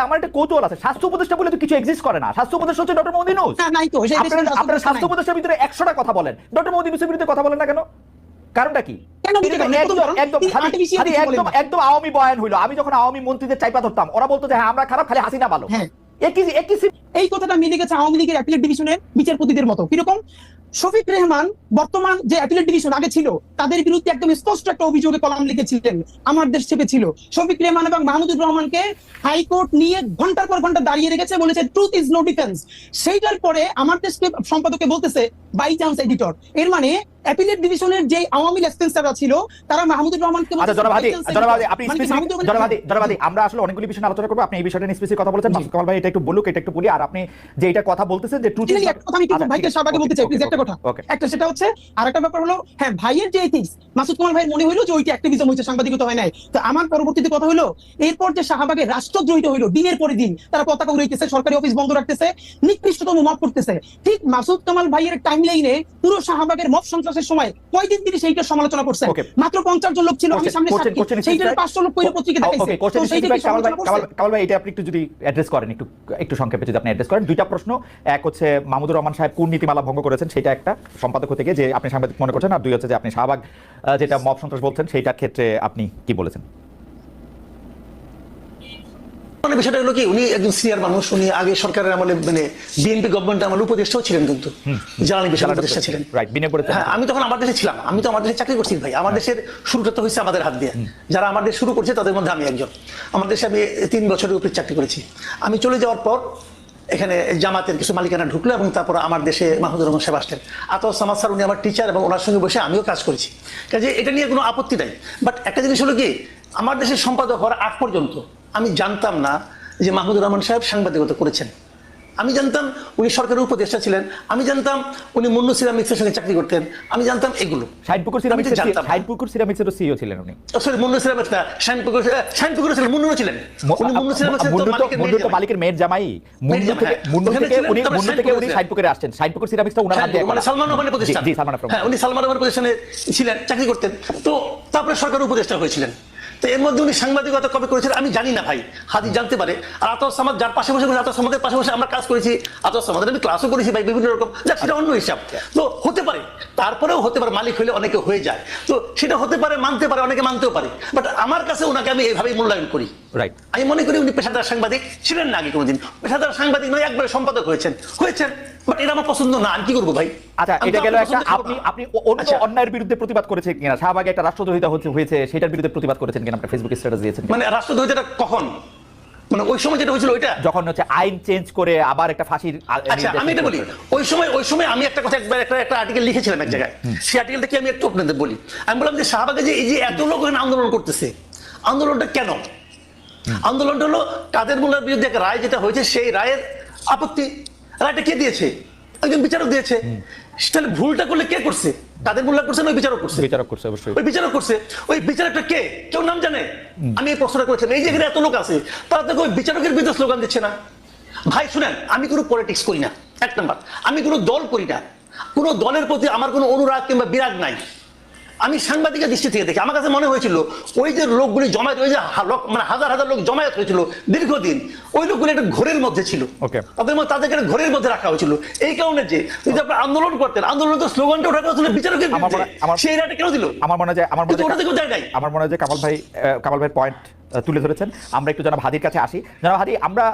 আমার একটা কৌতূহল আছে, স্বাস্থ্য উপদেষ্টা বলে তো কিছু এক্সিস্ট করে না। স্বাস্থ্য উপদেষ্টা হচ্ছে ডক্টর মোহাম্মদ ইউনূস। আপনারা স্বাস্থ্য উপদেষ্টার ভিতরে 100টা কথা বলেন, ডক্টর মোহাম্মদ ইউনূসের বিরুদ্ধে কথা বলেন না কেন? কারণটা কি? একদম আওয়ামী বয়ান হইলো। আমি যখন আওয়ামী মন্ত্রীদের চাইপা ধরতাম, ওরা বলতো যে হ্যাঁ আমরা খারাপ, খালি হাসিনা ভালো। এই কথাটা মিলে গেছে আওয়ামী লীগের অ্যাপিলেট ডিভিশনের বিচারপতিদের মতো। কিরকম? শফিক রেহমান বর্তমান যে অ্যাপিলেট ডিভিশন আগে ছিল, তাদের বিরুদ্ধে একদম স্পষ্ট একটা অভিযোগে কলাম লিখেছিলেন, আমার দেশ চেপেছিল। শফিক রেহমান এবং মাহমুদুর রহমানকে হাইকোর্ট নিয়ে ঘন্টার পর ঘন্টা দাঁড়িয়ে রেখেছে, বলেছে ট্রুথ ইজ নো ডিফেন্স। সেইটার পরে আমার দেশকে সম্পাদকে বলতেছে বাই চান্স এডিটর। এর মানে অ্যাপিলেট ডিভিশনের যে আওয়ামী লেসপেন্সাররা ছিল, তারা মাহমুদুর রহমানকে আমরা আসলে অনেকগুলি বিষয় আলোচনা করবো। আপনি এই বিষয়টা নিয়ে স্পেসিফিক কথা বলেছেন, মাসুদ কামাল ভাই এটা একটু বলুক, এটা একটু বলি। আর আপনি যে এটা কথা বলতেছেন যে ট্রুথ, আমি একটু ভাইকে শাহবাগে বলতে চাই প্লিজ একটা কথা। একটা সেটা হচ্ছে, আরেকটা ব্যাপার হলো হ্যাঁ ভাইয়ের যে এথিক্স, মাসুদ কামাল ভাই মনে হইলো যে ওইটা অ্যাক্টিভিজম হইছে, সাংবাদিকতা হয় নাই। তো আমার পরবর্তীতে কথা হলো, এরপর যে শাহবাগে রাষ্ট্রদ্রোহিত হইলো, দিনের পরে দিন তারা পতাকা উড়াইতেছে, সরকারি অফিস বন্ধ রাখতেছে, নিকৃষ্টতম মব করতেছে। ঠিক মাসুদ কামাল ভাইয়ের টাইমলাইনে পুরো শাহবাগের মব সন্ত্রাসের সময় কয়দিন তিনি সেইটা সমালোচনা করছেন। মাত্র 50 জন লোক ছিল, আমি সামনে সাক্ষী, সেইটার 500 লোক কইরা পত্রিকা দেখাইছে। তো সেইটা কি সমালোচনা করছেন? কামাল ভাই এটা আপনি একটু যদি অ্যাড্রেস করেন, একটু সংক্ষেপে যদি আপনি অ্যাড্রেস করেন। দুইটা প্রশ্ন, এক হচ্ছে মাহমুদুর রহমান সাহেব কোন নীতিমালা ভঙ্গ করেছেন, সেটা একটা সম্পাদক হতে গিয়ে যে আপনি সাংবাদিক মনে করছেন। আর দুই হচ্ছে যে আপনি শাহবাগ যেটা মব সন্ত্রাস বলছেন, সেইটার ক্ষেত্রে আপনি কি বলেছেন? মানে বিষয়টা হলো কি, উনি একজন সিনিয়র মানুষ, উনি আগে সরকারের আমলে মানে বিএনপি গভর্নমেন্টের আমলে উপদেষ্টাও ছিলেন, কিন্তু জ্বালানি বিষয় উপদেষ্টা ছিলেন। হ্যাঁ, আমি তখন আমার দেশে ছিলাম, আমি তো আমার দেশে চাকরি করছি ভাই। আমার দেশের শুরুটা তো হয়েছে আমাদের হাত দিয়ে। যারা আমার দেশ শুরু করছে তাদের মধ্যে আমি একজন। আমার দেশে আমি 3 বছরের উপরে চাকরি করেছি। আমি চলে যাওয়ার পর এখানে জামাতের কিছু মালিকানা ঢুকলো এবং তারপর আমার দেশে মাহমুদুর রহমান সাহেব আসলেন। আতর সামাদ স্যার উনি আমার টিচার এবং ওনার সঙ্গে বসে আমিও কাজ করেছি, কাজে এটা নিয়ে কোনো আপত্তি নাই। বাট একটা জিনিস হলো কি, আমার দেশের সম্পাদক হওয়ার আগ পর্যন্ত আমি জানতাম না যে মাহমুদুর রহমান সাহেব সাংবাদিকতা করেছেন। আমি জানতাম উনি সরকারের উপদেষ্টা ছিলেন, আমি জানতাম উনি মুন্নু সিরামিক্সের সঙ্গে চাকরি করতেন, আমি জানতাম এগুলো। শাইনপুকুর সিরামিক্সের সিইও ছিলেন উনি। সরি, মুন্নু সিরামিক্স না, শাইনপুকুর ছিলেন, মুন্নু ছিলেন। উনি মুন্নু সিরামিক্সের তো মালিকের মেয়ের জামাই। মুন্নু থেকে উনি শাইনপুকুরে আসছেন। শাইনপুকুর সিরামিক্সটা উনার হাত দিয়ে, মানে সালমান রহমানের প্রতিষ্ঠান। জি, সালমান রহমান। হ্যাঁ, উনি সালমান রহমানের প্রতিষ্ঠানে ছিলেন, চাকরি করতেন। তো তারপরে সরকারের উপদেষ্টা হয়েছিলেন। তো এর মধ্যে উনি সাংবাদিকতা কবে করেছিলেন আমি জানি না ভাই, হাদি জানতে পারে। আর আতর সামাদ যার পাশে বসে, আতর সামাদের পাশে বসে আমরা কাজ করেছি, আতর সামাদের আমি ক্লাসও করেছি ভাই, বিভিন্ন রকম, সেটা অন্য হিসাব। তো হতে পারে, তারপরেও হতে পারে, মালিক হলে অনেকে হয়ে যায়, তো সেটা হতে পারে, মানতে পারে, অনেকে মানতেও পারে। বাট আমার কাছে ওনাকে আমি এইভাবেই মূল্যায়ন করি। আমি মনে করি উনি পেশাদার সাংবাদিক ছিলেন না আগে কোনোদিন, পেশাদার সাংবাদিক নয়, একবারে সম্পাদক হয়েছেন। বাট এটা আমার পছন্দ না, আমি কি করবো ভাই? আচ্ছা, এটা গেল একটা। আপনি অন্য অন্যায়ের বিরুদ্ধে প্রতিবাদ করেছেন কিনা? শাহবাগে একটা রাষ্ট্রদ্রোহিতা হয়েছে, সেটার বিরুদ্ধে প্রতিবাদ করেছেন কিনা? আপনি ফেসবুকে স্ট্যাটাস দিয়েছেন। মানে রাষ্ট্রদ্রোহিতাটা কখন? মানে ওই সময় যেটা হয়েছিল ওইটা, যখন হচ্ছে আইন চেঞ্জ করে আবার একটা ফাঁসির। আচ্ছা, আমি এটা বলি, ওই সময় আমি একটা কথা, একটা আর্টিকেল লিখেছিলাম এক জায়গায়। সেই আর্টিকেলটা কি আমি একটু আপনাদের বলি। আমি বললাম যে শাহবাগে যে এই যে এত লোক আন্দোলন করতেছে, আন্দোলনটা কেন? আন্দোলনটা হলো কাদের মোল্লার বিরুদ্ধে একটা রায় যেটা হয়েছে, সেই রায়ের আপত্তি। রায়টা কে দিয়েছে? একজন বিচারক দিয়েছে। তাহলে ভুলটা করলে কে করছে? কাদের মোল্লা করছে না ওই বিচারক করছে? বিচারক করছে, অবশ্যই ওই বিচারক করছে। ওই বিচারকটা কে? কেউ নাম জানে? আমি এই প্রশ্নটা করেছিলাম। এই যে এখানে এত লোক আছে, তারা তো ওই বিচারকের বিরুদ্ধে স্লোগান দিচ্ছে না। ভাই শুনেন, আমি কোনো পলিটিক্স করি না, এক নাম্বার। আমি কোনো দল করি না, কোনো দলের প্রতি আমার কোনো অনুরাগ কিংবা বিরাগ নাই। আমি সাংবাদিকের দৃষ্টি থেকে দেখি, আমার কাছে মনে হয়েছিল ওই যে লোকগুলি জমায়েত, ওই যে মানে হাজার হাজার লোক জমায়েত হয়েছিল দীর্ঘদিন, ওই লোকগুলি একটা ঘোরের মধ্যে ছিল। তাদেরকে একটা ঘোরের মধ্যে রাখা হয়েছিল। এই কারণে যে আপনারা আন্দোলন করতেন, আন্দোলন তো স্লোগানটা ওঠা হচ্ছিল বিচারকের বিরুদ্ধে, সেই রায়টা কেন দিল? আমার মনে হয় যে কামাল ভাইয়ের পয়েন্ট তুলে ধরেছেন। আমরা একটু জনাব হাদির কাছে আসি। জনাব হাদি, আমরা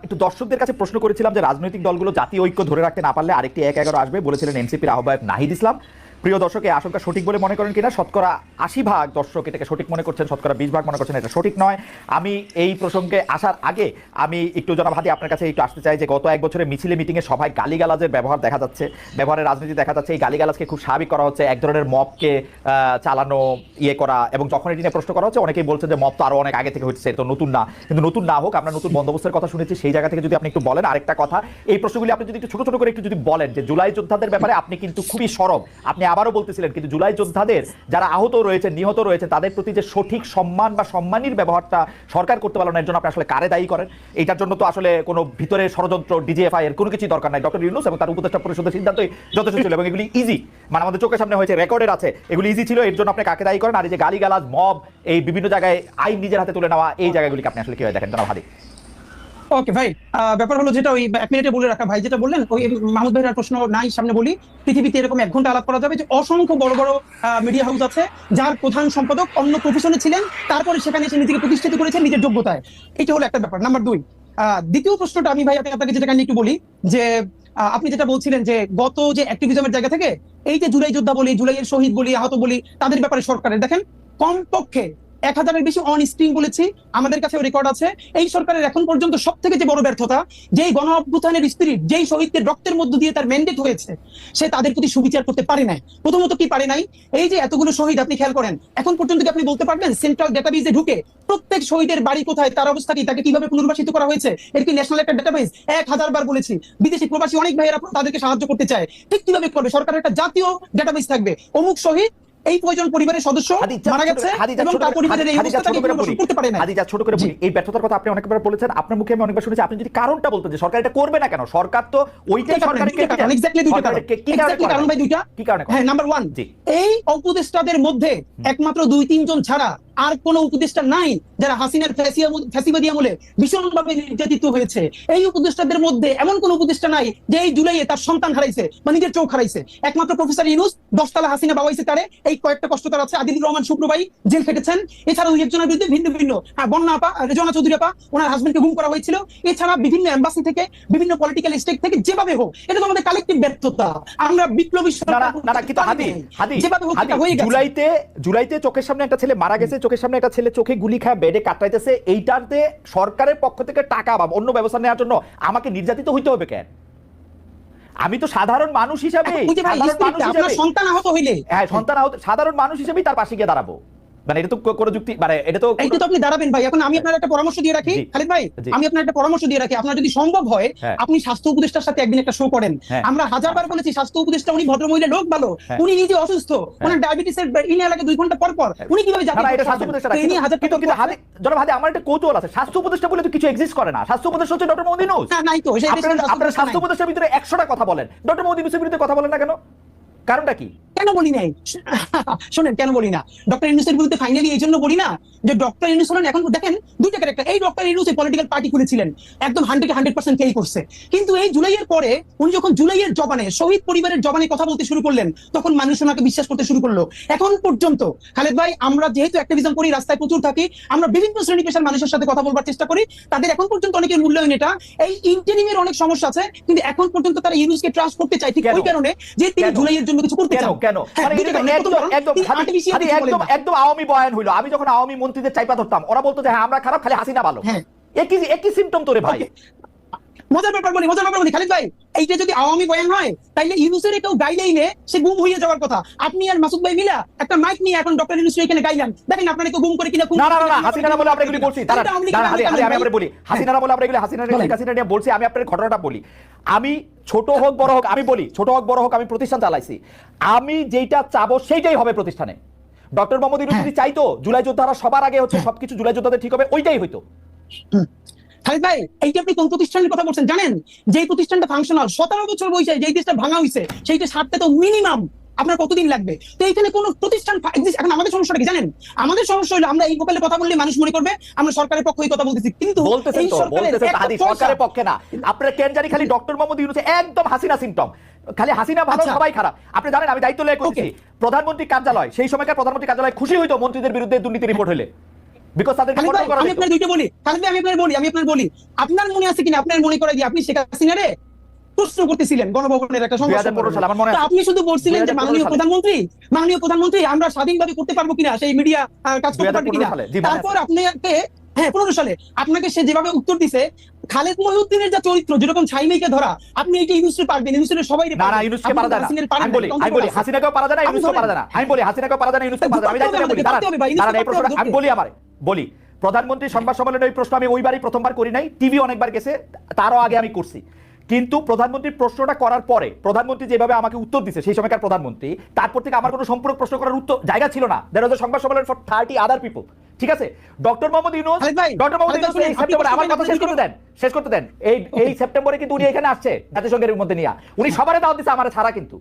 একটু দর্শকদের কাছে প্রশ্ন করেছিলাম যে রাজনৈতিক দলগুলো জাতীয় ঐক্য ধরে রাখতে না পারলে আরেকটি ১-১ আসবে, বলেছিলেন এনসিপির আহ্বায়ক নাহিদ ইসলাম। প্রিয় দর্শক, এই আশঙ্কা সঠিক বলে মনে করেন কিনা? শতকরা ৮০% দর্শক এটাকে সঠিক মনে করছেন, শতকরা ২০% মনে করছেন এটা সঠিক নয়। আমি এই প্রসঙ্গে আসার আগে আমি একটু জনাব হাদি আপনার কাছে একটু আসতে চাই যে গত ১ বছরে মিছিলে মিটিংয়ে সভায় গালিগালাজের ব্যবহার দেখা যাচ্ছে, ব্যবহারের রাজনীতি দেখা যাচ্ছে। এই গালিগালাজকে খুব স্বাভাবিক করা হচ্ছে, এক ধরনের মবকে চালানো, করা। এবং যখন এটি নিয়ে প্রশ্ন করা হচ্ছে, অনেকেই বলছেন যে মব তো আরও অনেক আগে থেকে হচ্ছে, তো নতুন না। কিন্তু নতুন না হোক, আমরা নতুন বন্দোবস্তের কথা শুনেছি, সেই জায়গা থেকে যদি আপনি একটু বলেন। আরেকটা কথা, এই প্রশ্নগুলি আপনি যদি একটু ছোট ছোট করে একটু যদি বলেন যে জুলাই যোদ্ধাদের ব্যাপারে আপনি কিন্তু খুবই সরব, আপনি আবারও বলতেছিলেন, কিন্তু জুলাই যোদ্ধাদের যারা আহত রয়েছেন, নিহত রয়েছেন, তাদের প্রতি যে সঠিক সম্মান বা সম্মানীর ব্যবহারটা সরকার করতে পারলো না, এর জন্য আপনি আসলে কারে দায়ী করেন? এইটার জন্য তো আসলে কোনো ভিতরে ষড়যন্ত্র, ডিজিএফআই এর কোনো কিছুই দরকার নাই। ডক্টর ইউনূস এবং তার উপদেষ্টা পরিষদের সিদ্ধান্তই যথেষ্ট ছিল এবং এগুলি ইজি, মানে আমাদের চোখের সামনে হয়েছে, রেকর্ডের আছে, এগুলি ইজি ছিল। এর জন্য আপনি কাকে দায়ী করেন? আর এই যে গালিগালাজ, মব, এই বিভিন্ন জায়গায় আইন নিজের হাতে তুলে নেওয়া, এই জায়গাগুলিকে আপনি আসলে কিভাবে দেখেন জনাব হাদি? ওকে ভাই, ব্যাপার হলো যেটা ওই 1 মিনিটে বলে রাখা, ভাই যেটা বললেন ওই মাহমুদ ভাইয়ের প্রশ্ন নাই সামনে বলি। পৃথিবীতে এরকম 1 ঘন্টা আলাপ করা যাবে যে অসংখ্য বড় বড় মিডিয়া হাউস আছে যার প্রধান সম্পাদক অন্য প্রফেশনে ছিলেন, তারপরে সেখানে এসে নিজেকে প্রতিষ্ঠিত করেছেন নিজের যোগ্যতায়। এটা হলো একটা ব্যাপার। নাম্বার 2, দ্বিতীয় প্রশ্নটা আমি ভাই আপনাকে যেটা একটু বলি যে আপনি যেটা বলছিলেন যে গত যে অ্যাক্টিভিজমের জায়গা থেকে এই যে জুলাই যোদ্ধা বলি, জুলাইয়ের শহীদ বলি, আহত বলি, তাদের ব্যাপারে সরকারের দেখেন কমপক্ষে 1000-এর বেশি অন স্ক্রিন বলেছি, আমাদের কাছে রেকর্ড আছে। এই সরকারের এখন পর্যন্ত সব থেকে যে বড় ব্যর্থতা, যেই গণ অভ্যুত্থানের স্পিরিট, যেই শহীদদের রক্তের মধ্য দিয়ে তার ম্যান্ডেট হয়েছে, সে তাদের প্রতি সুবিচার করতে পারে নাই। প্রথমত কি পারে নাই, এই যে এতগুলো শহীদ আপনি খেয়াল করেন, এখন পর্যন্ত কি আপনি বলতে পারবেন সেন্ট্রাল ডেটাবেজে ঢুকে প্রত্যেক শহীদের বাড়ি কোথায়, তার অবস্থা কি, তাকে কিভাবে পুনর্বাসিত করা হয়েছে, এর কি ন্যাশনাল একটা ডেটাবেজ? 1000 বার বলেছি, বিদেশি প্রবাসী অনেক ভাইয়েরা তাদেরকে সাহায্য করতে চায়, ঠিক কিভাবে করবে? সরকারের একটা জাতীয় ডেটাবেজ থাকবে, অমুক শহীদ এই কয়জন পরিবারের সদস্য মারা গেছে এবং তার পরিবারের এই অবস্থাটাকে করতে পারে না। হাদিজা ছোট করে বলি, এই ব্যর্থতার কথা আপনি অনেকবার বলেছেন, আপনার মুখে আমি অনেকবার শুনেছি। আপনি যদি কারণটা বলতেন যে সরকার এটা করবে না কেন, সরকার তো ওইটাই সরকারের এক্স্যাক্টলি দুইটা কারণ ভাই, দুইটা। কি কারণে? হ্যাঁ, নাম্বার 1, এই উপদেষ্টাদের মধ্যে একমাত্র 2-3 জন ছাড়া আর কোন উপদেষ্টা নাই যারা হাসিনার ফ্যাসিবাদী আমলে ভীষণভাবে নির্যাতিত হয়েছে। এই উপদেষ্টাদের মধ্যে এমন কোন উপদেষ্টা নাই যে এই জুলাইয়ে তার সন্তান হারাইছে বা নিজের চোখ হারাইছে। একমাত্র প্রফেসর ইউনূস 10 তলা হাসিনা বাবাইছে তারে, এই কয়েকটা কষ্ট তার আছে। আদিলুর রহমান শুক্র ভাই জেল খেটেছেন। এছাড়া 2-1 জনের বিরুদ্ধে ভিন্ন ভিন্ন, বন্যা আপা, রেজনা চৌধুরী আপা, ওনার হাজবেন্ডকে গুম করা হয়েছিল। এছাড়া বিভিন্ন এম্বাসি থেকে, বিভিন্ন পলিটিক্যাল স্টেক থেকে, যেভাবে হোক, এটা তো আমাদের কালেক্টিভ ব্যর্থতা। আমরা বিপ্লবী যেভাবে হোক এটা হয়ে গেছে। জুলাইতে চোখের সামনে একটা ছেলে মারা গেছে, চোখের সামনে একটা ছেলে চোখে গুলি খায় বেডে কাটাইতেছে, এইটাতে সরকারের পক্ষ থেকে টাকা বা অন্য ব্যবস্থা নেওয়ার জন্য আমাকে নির্যাতিত হইতে হবে কেন? আমি তো সাধারণ মানুষ হিসেবে, সন্তান আহত হইলে, হ্যাঁ সন্তান আহত, সাধারণ মানুষ হিসেবেই তার পাশে গিয়ে দাঁড়াবো। মানে এটা তো কোনো যুক্তি, মানে এটা তো আপনি দাঁড়াবেন ভাই। এখন আমি আপনার একটা পরামর্শ দিয়ে রাখি খালিদ ভাই, আমি আপনার একটা পরামর্শ দিয়ে রাখি, আপনার যদি সম্ভব হয় আপনি স্বাস্থ্য উপদেষ্টার সাথে একদিন একটা শো করেন। আমরা 1000 বার বলেছি স্বাস্থ্য উপদেষ্টা উনি ভদ্রমহিলা, লোক ভালো, উনি নিজে অসুস্থ, ওনার ডায়াবেটিসের ইনে লাগে 2 ঘন্টা পর পর, উনি কিভাবে যাবেন? না, এটা স্বাস্থ্য উপদেষ্টা রাখি। কিন্তু জনাব হাদি, আমার একটা কৌতূহল আছে, স্বাস্থ্য উপদেষ্টা বলে তো কিছু এক্সিস্ট করে না। স্বাস্থ্য উপদেষ্টা হচ্ছে ডক্টর মোহাম্মদ ইউনূস। না, নাই তো। আপনারা স্বাস্থ্য উপদেষ্টার ভিতরে 100টা কথা বলেন, ডক্টর মোহাম্মদ ইউনূসের বিরুদ্ধে কথা বলেন না কেন? কারণটা কি? কেন বলি নাই শোনেন, কেন বলি না? ডক্টর ইউনূসের বিরুদ্ধে ফাইনালি এই জন্য বলি না যে ডক্টর ইউনূস হলেন, এখন দেখেন দুইটা ক্যারেক্টার। এই ডক্টর ইউনূস এই পলিটিক্যাল পার্টি খুলেছিলেন, একদম 100% ক্যারি করছে। কিন্তু এই জুলাইয়ের পরে উনি যখন জুলাইয়ের জবানে, শহীদ পরিবারের জবানে কথা বলতে শুরু করলেন, তখন মানুষ ওনাকে বিশ্বাস করতে শুরু করলো। এখন পর্যন্ত খালেদ ভাই, আমরা যেহেতু অ্যাক্টিভিজম করি, রাস্তায় প্রচুর থাকি, আমরা বিভিন্ন শ্রেণী পেশার মানুষের সাথে কথা বলবার চেষ্টা করি, তাদের এখন পর্যন্ত অনেকের মূল্যায়ন এটা। এই ইন্টারিমের অনেক সমস্যা আছে, কিন্তু এখন পর্যন্ত তারা ইউনূসকে ট্রাস্ট করতে চায়, ঠিক ওই কারণে যে তিনি জুলাইয়ের জন্য কিছু করতে চান। কেন? একদম আওয়ামী বয়ান হইলো। আমি যখন আওয়ামী মন্ত্রীদের চাইপা ধরতাম, ওরা বলতো যে হ্যাঁ আমরা খারাপ, খালি হাসিনা ভালো। একই সিম্পটম তোরে ভাই। মজার ব্যাপার বলি খালিদ ভাই, এইটা যদি আওয়ামী বয়ান হয় তাইলে ইউনূসের এটাও গাইলেইনে সে গুম হয়ে যাওয়ার কথা। আপনি আর মাসুদ ভাই মিলা একটা মাইক নিয়ে এখন ডক্টর ইউনূস এখানে গাইলেন, দেখেন আপনারা কেউ গুম করে কিনা। না, হাসিনা বলে আমরা এগুলি বলছি। আমি আপনাদের বলি, হাসিনা বলে আমরা এগুলি হাসিনা নিয়ে বলছি। আমি আপনাদের ঘটনাটা বলি। আমি ছোট হোক বড় হোক, আমি বলি ছোট হোক বড় হোক, আমি প্রতিষ্ঠান চালাইছি। আমি যেটা চাবো সেইটাই হবে প্রতিষ্ঠানে। ডক্টর মোহাম্মদ ইউনূস যদি চাইতো জুলাই যোদ্ধারা সবার আগে হচ্ছে সবকিছু জুলাই যোদ্ধাদের ঠিক হবে, ওইটাই হইতো। খালিদ ভাই, এইটা আপনি কোন প্রতিষ্ঠানের কথা বলছেন জানেন? যে প্রতিষ্ঠানটা ফাংশনাল 17 বছর বয়সে যেই দেশটা ভাঙা হইছে, সেইটা সারতে তো মিনিমাম আপনার কতদিন লাগবে? তো এইখানে কোন প্রতিষ্ঠান এখন আমাদের সমস্যাটা কি জানেন? আমাদের সমস্যা হলো আমরা এই মোকালে কথা বললে মানুষ মনে করবে আমরা সরকারের পক্ষে কথা বলতেছি, কিন্তু বলতেছেন তো, সরকারের পক্ষে না। আপনারা কেন জানি খালি ডক্টর মোহাম্মদ ইউনূস একদম হাসিনা সিম্পটম, খালি হাসিনা ভালো, সবাই খারাপ। আপনি জানেন আমি দায়িত্ব লয়ে করছি প্রধানমন্ত্রী কার্যালয়, সেই সময়কার প্রধানমন্ত্রী কার্যালয় খুশি হইতো মন্ত্রীদের বিরুদ্ধে দুর্নীতি রিপোর্ট হলে। আপনার মনে আছে কিনা, আপনার মনে করে দিয়ে আপনি শেখ হাসিনারে প্রশ্ন করতেছিলেন গণভবনের একটা সংবাদ, আপনি শুধু বলছিলেন যে মাননীয় প্রধানমন্ত্রী আমরা স্বাধীনভাবে করতে পারবো কিনা, সেই মিডিয়া কাজ করতে পারবে কিনা। তারপর আপনাকে 15 সালে আপনাকে সে যেভাবে উত্তর দিছে, খালেদ মহিউদ্দিনের যা চরিত্র, যেরকম ছাইমেইকে ধরা, আপনি এইটা ইউনূসকে পারবেন, ইউনূসের সবাই না, ইউনূসকে পারা যায় না। আমি বলি হাসিনাকেও পারা যায় না, ইউনূসকে পারা যায় না। আমি বলি হাসিনাকেও পারা যায় না, ইউনূসকে পারা যায় না। আমি বলি প্রধানমন্ত্রী সংবাদ সম্মেলনে ওই প্রশ্ন আমি ওইবারই প্রথমবার করি নাই, টিভি অনেকবার গেছে, তারও আগে আমি করছি। কিন্তু প্রধানমন্ত্রী প্রশ্নটা করার পরে প্রধানমন্ত্রী যেভাবে আমাকে উত্তর দিছে সেই সময়কার প্রধানমন্ত্রী, তারপর থেকে আমার কোনো সম্পূরক প্রশ্ন করার উত্তর জায়গা ছিল না। দেয়ার ওয়াজ আ সংবাদ সম্মেলন ফর 30 আদার পিপল। ঠিক আছে, ডক্টর মোহাম্মদ ইউনূস এই সেপ্টেম্বরে আমার কথা শেষ করতে দেন এই সেপ্টেম্বরে কিন্তু উনি এখানে আসছে জাতিসংঘের মধ্যে নিয়ে, উনি সবারই দাওয়াত দিছে, আমার ছাড়া কিন্তু।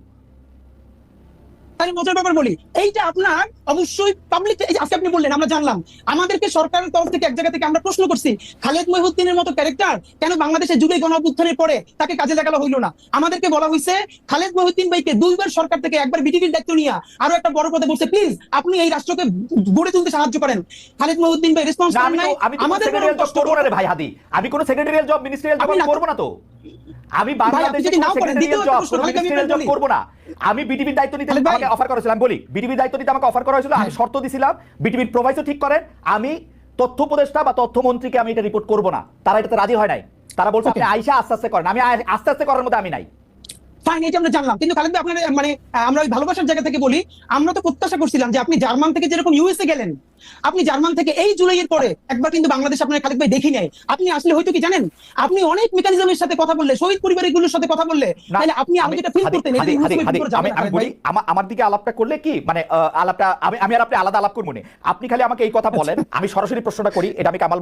আমি মজার ব্যাপার বলি, এইটা আপনার অবশ্যই পাবলিক, আজকে আপনি বললেন আমরা জানলাম, আমাদেরকে সরকারের তরফ থেকে এক জায়গা থেকে আমরা প্রশ্ন করছি খালেদ মহিউদ্দিনের মতো ক্যারেক্টার কেন বাংলাদেশে জুলাই গণঅভ্যুত্থানের পরে তাকে কাজে লাগানো হইলো না। আমাদেরকে বলা হয়েছে খালেদ মহিউদ্দিন ভাইকে 2 বার সরকার থেকে, একবার বিটিভির দায়িত্ব নিয়ে আরো একটা বড় পদে বলছে, প্লিজ আপনি এই রাষ্ট্রকে গড়ে তুলতে সাহায্য করেন। খালেদ মহিউদ্দিন ভাই রেসপন্স করেন নাই। আমাদের সেক্রেটারিয়াল জব করব না রে ভাই হাদি, আমি কোন সেক্রেটারিয়াল জব মিনিস্ট্রিয়াল জব করব না তো। আমি বাংলাদেশে সেক্রেটারিয়াল জব করব না। আমি বিটিভির দায়িত্ব নিতে আমাকে অফার করেছিলাম, বলি বিটিভির দায়িত্ব নিতে আমাকে অফার করা হয়েছিল, আমি শর্ত দিছিলাম বিটিভির প্রোভাইসও ঠিক করেন, আমি তথ্য উপদেষ্টা বা তথ্যমন্ত্রীকে আমি এটা রিপোর্ট করব না। তারা এটাতে রাজি হয় নাই, তারা বলছে আপনি আইসা আস্তে আস্তে করেন। আমি আস্তে আস্তে করার মধ্যে আমি নাই। ফাইন, এটা আমরা জানলাম, কিন্তু খালেদ ভাই আপনার মানে আমরা ওই ভালোবাসার জায়গা থেকে বলি, আমরা তো প্রত্যাশা করছিলাম যে আপনি জার্মান থেকে যেরকম ইউএসএ গেলেন, আপনি জার্মান থেকে এই জুলাইয়ের পরে একবার কিন্তু বাংলাদেশ আপনার খালেদ ভাই দেখি নাই। আপনি আসলে হয়তো কি জানেন, আপনি অনেক মেকানিজমের সাথে কথা বললে, শহীদ পরিবারগুলোর সাথে কথা বললে, তাহলে আপনি আগে যেটা ফিল করতেন। আমি বলি আমার দিকে আলাপটা করলে কি মানে আলাপটা আমি আর আপনি আলাদা আলাপ করবো না। আপনি খালি আমাকে এই কথা বলেন, আমি সরাসরি প্রশ্নটা করি, এটা আমি কামাল